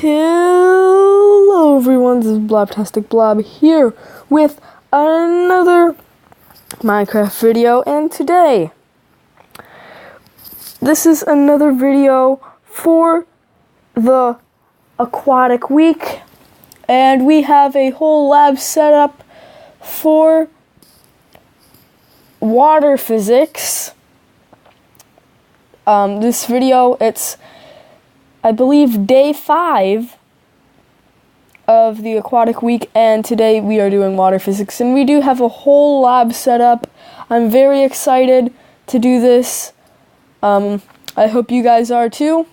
Hello everyone, this is Blobtastic Blob here with another Minecraft video, and today this is another video for the Aquatic week, and we have a whole lab set up for water physics. This video, it's I believe day 5 of the Aquatic week, and today we are doing water physics, and we do have a whole lab set up. I'm very excited to do this. I hope you guys are too.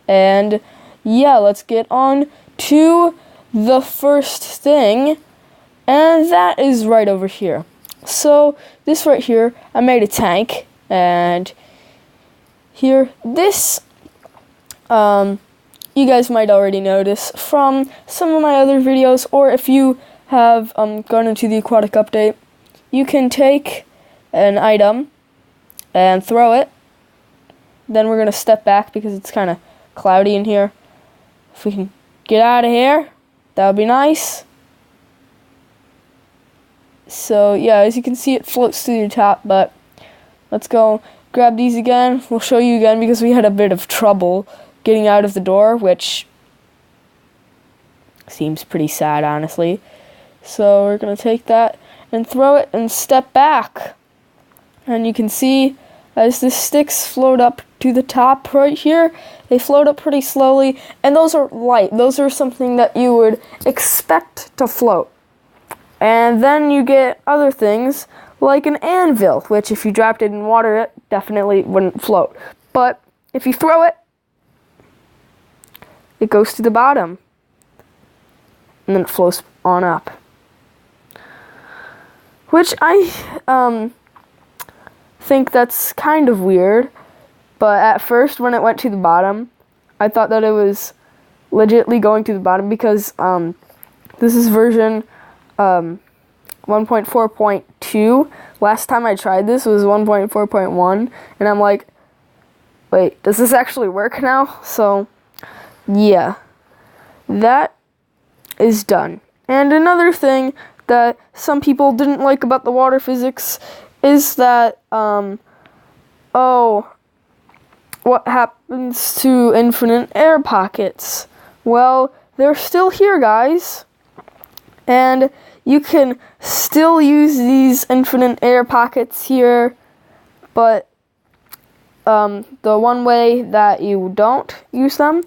And yeah, let's get on to the first thing, and that is right over here. So this right here, I made a tank, and here, this you guys might already notice from some of my other videos, or if you have gone into the Aquatic update, you can take an item and throw it. Then we're going to step back because it's kind of cloudy in here. If we can get out of here, that would be nice. So yeah, as you can see, it floats to the top, but let's go grab these again. We'll show you again because we had a bit of trouble getting out of the door, which seems pretty sad, honestly. So we're going to take that and throw it and step back. And you can see as the sticks float up to the top right here, they float up pretty slowly, and those are light. Those are something that you would expect to float. And then you get other things like an anvil, which if you dropped it in water, it definitely wouldn't float. But if you throw it, it goes to the bottom, and then it floats on up. Which I think that's kind of weird, but at first when it went to the bottom, I thought that it was legitly going to the bottom because this is version 1.4.2. Last time I tried this was 1.4.1, and I'm like, wait, does this actually work now? So yeah, that is done. And another thing that some people didn't like about the water physics is that, what happens to infinite air pockets? Well, they're still here, guys. And you can still use these infinite air pockets here, but the one way that you don't use them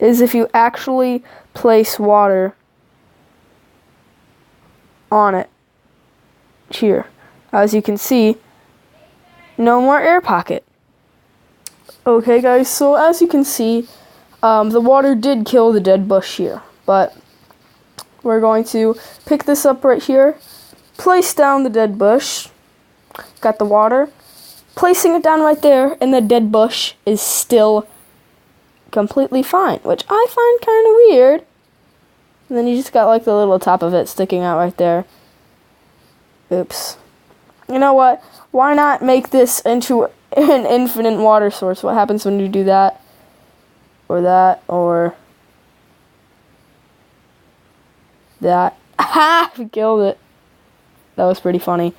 is if you actually place water on it. Here, as you can see, no more air pocket. Okay guys, so as you can see, the water did kill the dead bush here, but we're going to pick this up right here, place down the dead bush, got the water, placing it down right there, and the dead bush is still completely fine, which I find kind of weird. And then you just got like the little top of it sticking out right there. Oops. You know what? Why not make this into an infinite water source? What happens when you do that? Or that, or that. Ha! We killed it. That was pretty funny.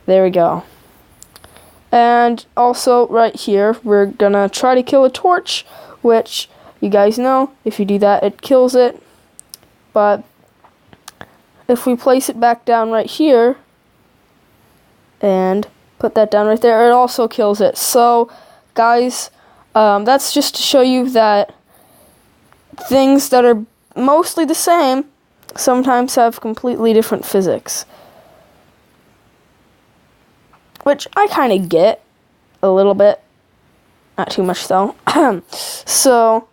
There we go. And also right here, we're gonna try to kill a torch, which you guys know, if you do that, it kills it. But if we place it back down right here and put that down right there, it also kills it. So guys, that's just to show you that things that are mostly the same sometimes have completely different physics, which I kind of get a little bit, not too much though. So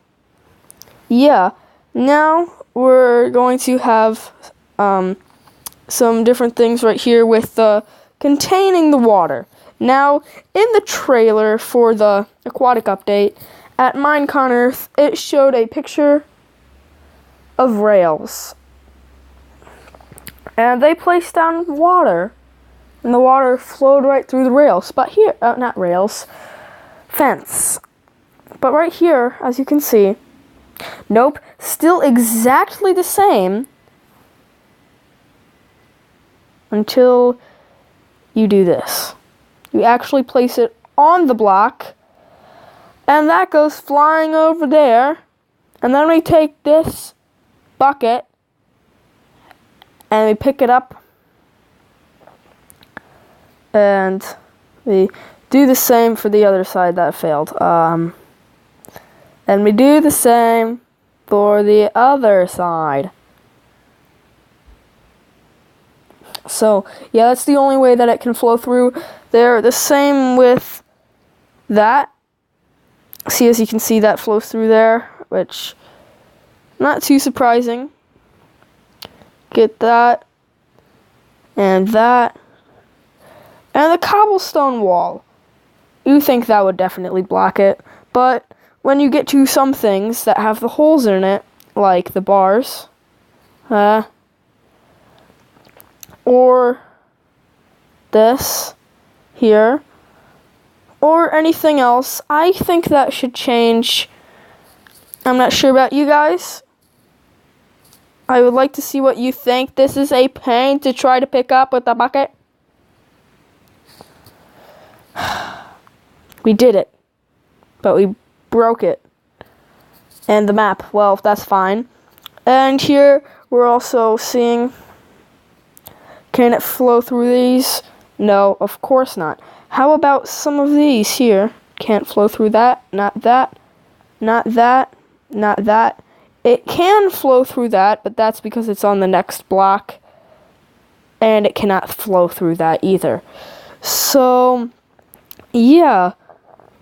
yeah, now we're going to have some different things right here with containing the water. Now, in the trailer for the Aquatic update at Minecon Earth, it showed a picture of rails, and they placed down water, and the water flowed right through the rails. But here, not rails, fence. But right here, as you can see, nope, still exactly the same until you do this. You actually place it on the block, and that goes flying over there. And then we take this bucket and we pick it up, and we do the same for the other side that failed. And we do the same for the other side. So, yeah, that's the only way that it can flow through there. The same with that. See, as you can see, that flows through there, which, not too surprising. Get that, and that, and the cobblestone wall. You think that would definitely block it, but when you get to some things that have the holes in it, like the bars, or this here, or anything else, I think that should change. I'm not sure about you guys. I would like to see what you think. This is a pain to try to pick up with the bucket. We did it, but we broke it. And the map, well, that's fine. And here we're also seeing, can it flow through these? No, of course not. How about some of these here? Can't flow through that, not that, not that, not that. It can flow through that, but that's because it's on the next block. And it cannot flow through that either. So, yeah.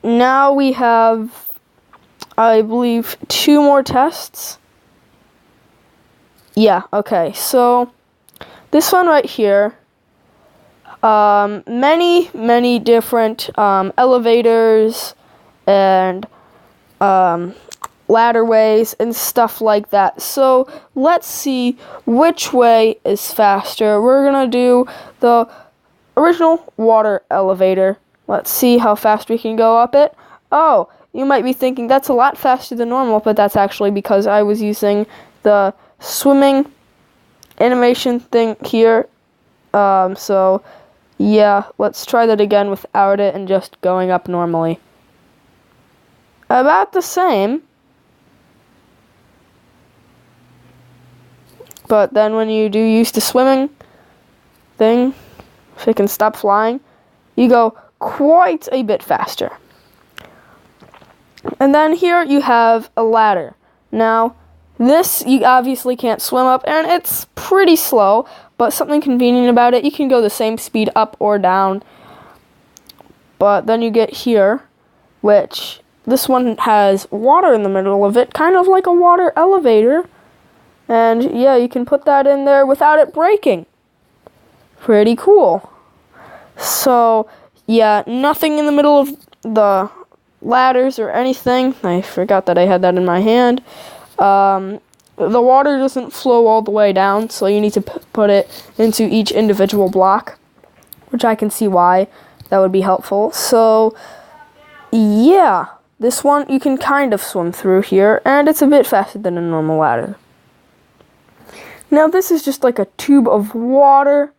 Now we have, I believe, 2 more tests. Yeah, okay. So, this one right here, many different elevators and ladder ways and stuff like that. So let's see which way is faster. We're gonna do the original water elevator. Let's see how fast we can go up it. Oh, you might be thinking that's a lot faster than normal, but that's actually because I was using the swimming animation thing here. So yeah, let's try that again without it and just going up normally. About the same. But then when you do use the swimming thing, if it can stop flying, you go quite a bit faster. And then here you have a ladder. Now, this you obviously can't swim up, and it's pretty slow, but something convenient about it, you can go the same speed up or down. But then you get here, which this one has water in the middle of it, kind of like a water elevator. And yeah, you can put that in there without it breaking. Pretty cool. So yeah, nothing in the middle of the ladders or anything. I forgot that I had that in my hand. The water doesn't flow all the way down, so you need to put it into each individual block, which I can see why that would be helpful. So yeah, this one you can kind of swim through here, and it's a bit faster than a normal ladder. Now this is just like a tube of water.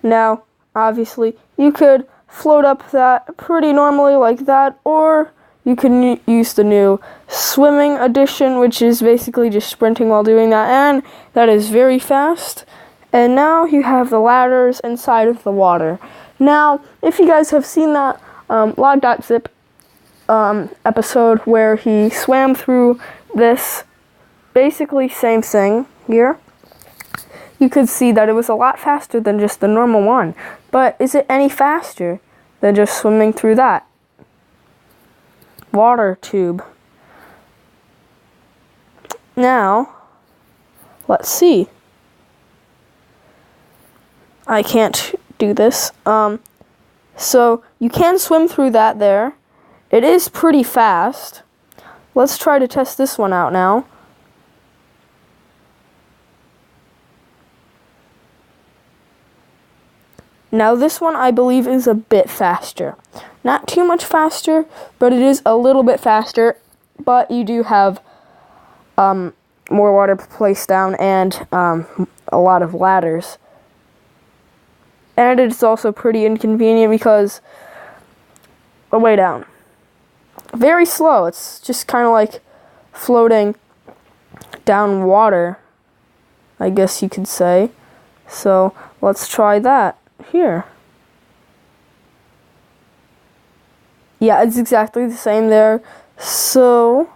Now, obviously, you could float up that pretty normally like that, or you can use the new swimming edition, which is basically just sprinting while doing that, and that is very fast. And now you have the ladders inside of the water. Now, if you guys have seen that log.zip episode where he swam through this, basically same thing here, you could see that it was a lot faster than just the normal one. But is it any faster than just swimming through that water tube? Now, let's see. I can't do this. So you can swim through that there. It is pretty fast. Let's try to test this one out now. Now this one I believe is a bit faster. Not too much faster, but it is a little bit faster. But you do have more water placed down and a lot of ladders. And it's also pretty inconvenient because the way down. Very slow. It's just kind of like floating down water, I guess you could say. So let's try that here. Yeah, it's exactly the same there. So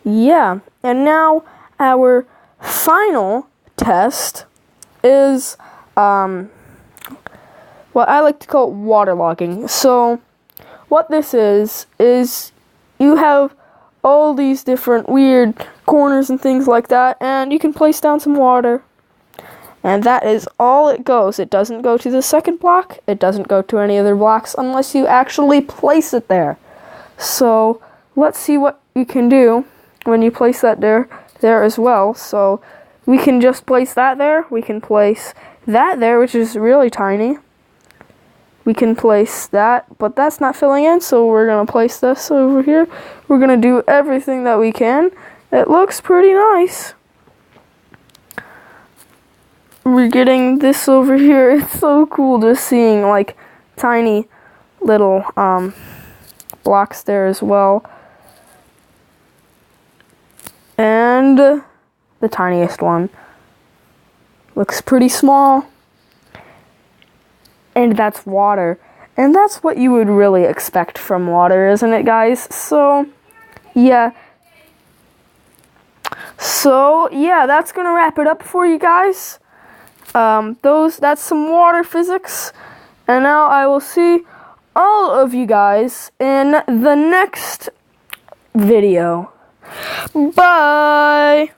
yeah, and now our final test is what I like to call waterlogging. So what this is you have all these different weird corners and things like that, and you can place down some water. And that is all it goes. It doesn't go to the second block. It doesn't go to any other blocks unless you actually place it there. So let's see what you can do when you place that there as well. So we can just place that there. We can place that there, which is really tiny. We can place that, but that's not filling in, so we're going to place this over here. We're going to do everything that we can. It looks pretty nice. We're getting this over here. It's so cool just seeing like tiny little blocks there as well. And the tiniest one looks pretty small. And that's water. And that's what you would really expect from water, isn't it, guys? So, yeah. That's going to wrap it up for you guys. That's some water physics. And now I will see all of you guys in the next video. Bye!